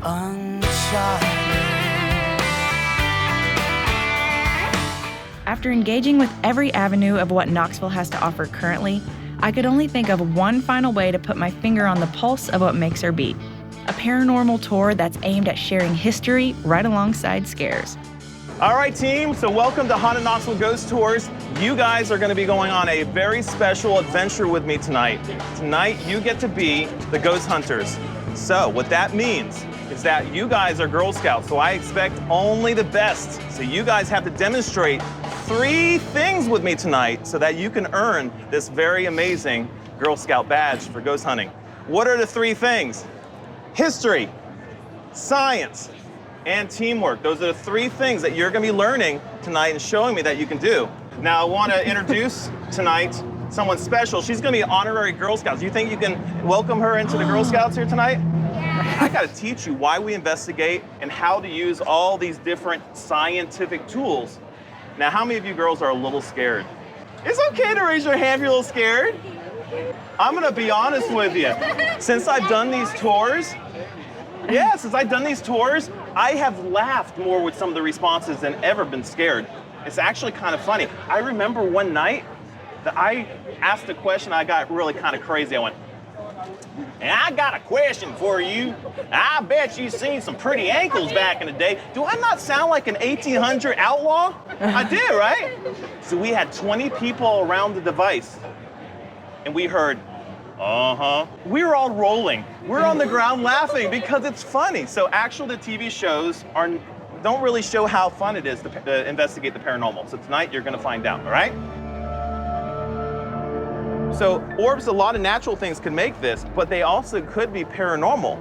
Uncharted. After engaging with every avenue of what Knoxville has to offer currently, I could only think of one final way to put my finger on the pulse of what makes her beat. A paranormal tour that's aimed at sharing history right alongside scares. All right, team, so welcome to Haunted Knoxville Ghost Tours. You guys are gonna be going on a very special adventure with me tonight. Tonight, you get to be the ghost hunters. So what that means is that you guys are Girl Scouts, so I expect only the best. So you guys have to demonstrate 3 things with me tonight so that you can earn this very amazing Girl Scout badge for ghost hunting. What are the 3 things? History, science, and teamwork. Those are the 3 things that you're gonna be learning tonight and showing me that you can do. Now I wanna introduce tonight someone special. She's gonna be an honorary Girl Scout. Do you think you can welcome her into the Girl Scouts here tonight? Yeah. I gotta teach you why we investigate and how to use all these different scientific tools. Now, how many of you girls are a little scared? It's okay to raise your hand if you're a little scared. I'm gonna be honest with you. Since I've done these tours, I have laughed more with some of the responses than ever been scared. It's actually kind of funny. I remember one night that I asked a question, I got really kind of crazy. I went, and I got a question for you. I bet you've seen some pretty ankles back in the day. Do I not sound like an 1800 outlaw? I did, right? So we had 20 people around the device, and we heard, uh-huh. We were all rolling. We're on the ground laughing because it's funny. So actually the TV shows don't really show how fun it is to investigate the paranormal. So tonight you're gonna find out, all right? So orbs, a lot of natural things can make this, but they also could be paranormal.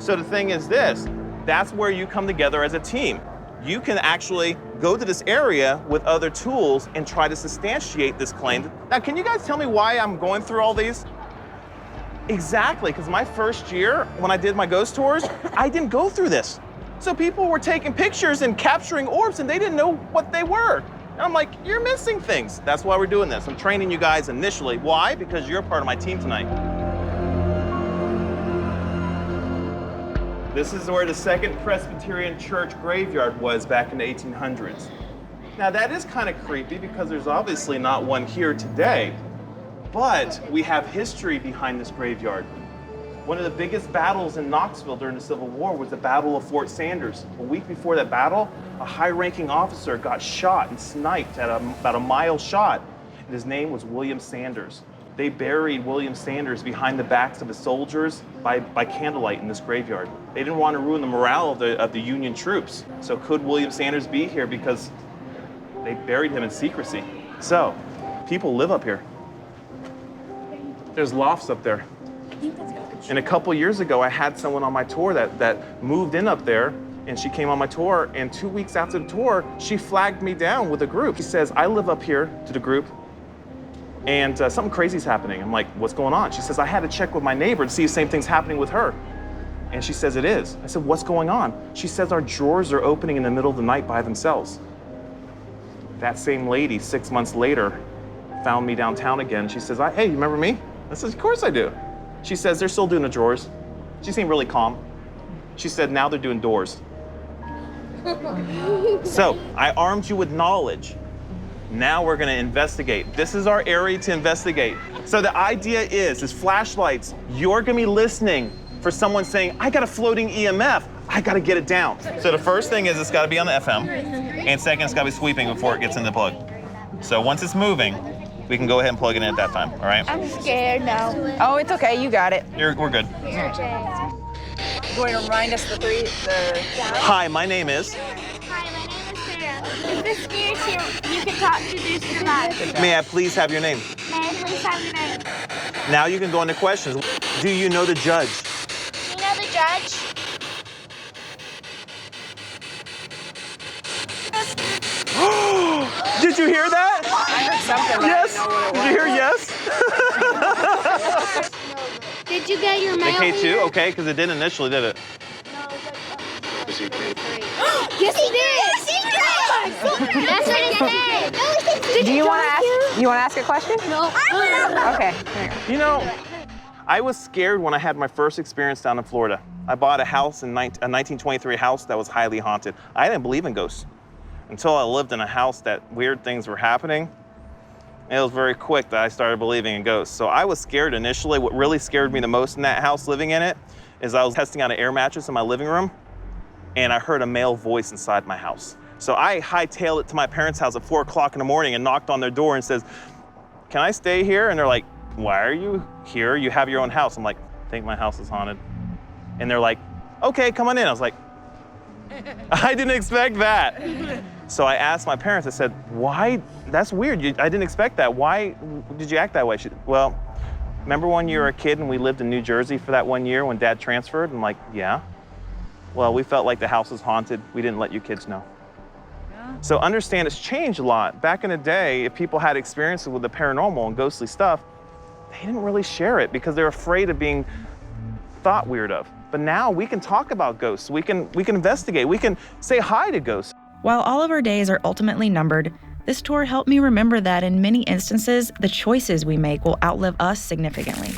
So the thing is this, that's where you come together as a team. You can actually go to this area with other tools and try to substantiate this claim. Now, can you guys tell me why I'm going through all these? Exactly, because my first year, when I did my ghost tours, I didn't go through this. So people were taking pictures and capturing orbs and they didn't know what they were. And I'm like, you're missing things. That's why we're doing this. I'm training you guys initially. Why? Because you're part of my team tonight. This is where the Second Presbyterian Church graveyard was back in the 1800s. Now that is kind of creepy because there's obviously not one here today, but we have history behind this graveyard. One of the biggest battles in Knoxville during the Civil War was the Battle of Fort Sanders. A week before that battle, a high-ranking officer got shot and sniped at about a mile shot, and his name was William Sanders. They buried William Sanders behind the backs of the soldiers by candlelight in this graveyard. They didn't want to ruin the morale of the Union troops. So could William Sanders be here because they buried him in secrecy? So, people live up here. There's lofts up there. And a couple years ago, I had someone on my tour that moved in up there, and she came on my tour, and 2 weeks after the tour, she flagged me down with a group. She says, I live up here, to the group, and something crazy's happening. I'm like, what's going on? She says, I had to check with my neighbor to see if the same thing's happening with her. And she says, it is. I said, what's going on? She says, our drawers are opening in the middle of the night by themselves. That same lady, 6 months later, found me downtown again. She says, hey, you remember me? I said, of course I do. She says, they're still doing the drawers. She seemed really calm. She said, now they're doing doors. So, I armed you with knowledge. Now we're gonna investigate. This is our area to investigate. So the idea is flashlights, you're gonna be listening for someone saying, I got a floating EMF, I gotta get it down. So the first thing is it's gotta be on the FM, and second, it's gotta be sweeping before it gets in the plug. So once it's moving, we can go ahead and plug it in at that time, all right? I'm scared now. Oh, it's okay, you got it. We're good. Going to remind us Hi, my name is? Hi, my name is Sarah. If this scares you, you can talk to this device. May I please have your name? May I please have your name? Now you can go into questions. Do you know the judge? Do you know the judge? Did you hear that? I heard something, Yes. I Did you hear yes? Did you get your mail? The K2, okay, because it didn't initially, did it? Yes, he did. Yes, he did. That's what he said. Do you want to ask a question? No. Okay. You know, I was scared when I had my first experience down in Florida. I bought a house, a 1923 house that was highly haunted. I didn't believe in ghosts until I lived in a house that weird things were happening. It was very quick that I started believing in ghosts. So I was scared initially. What really scared me the most in that house living in it is I was testing out an air mattress in my living room and I heard a male voice inside my house. So I hightailed it to my parents' house at 4 o'clock in the morning and knocked on their door and says, "Can I stay here?" And they're like, "Why are you here? You have your own house." I'm like, "I think my house is haunted." And they're like, "Okay, come on in." I was like, I didn't expect that. So I asked my parents, I said, "Why? That's weird. I didn't expect that. Why did you act that way?" Well, remember when you were a kid and we lived in New Jersey for that 1 year when Dad transferred? I'm like, "Yeah." Well, we felt like the house was haunted. We didn't let you kids know. Yeah. So understand it's changed a lot. Back in the day, if people had experiences with the paranormal and ghostly stuff, they didn't really share it because they're afraid of being thought weird of. But now we can talk about ghosts. We can investigate. We can say hi to ghosts. While all of our days are ultimately numbered, this tour helped me remember that in many instances, the choices we make will outlive us significantly.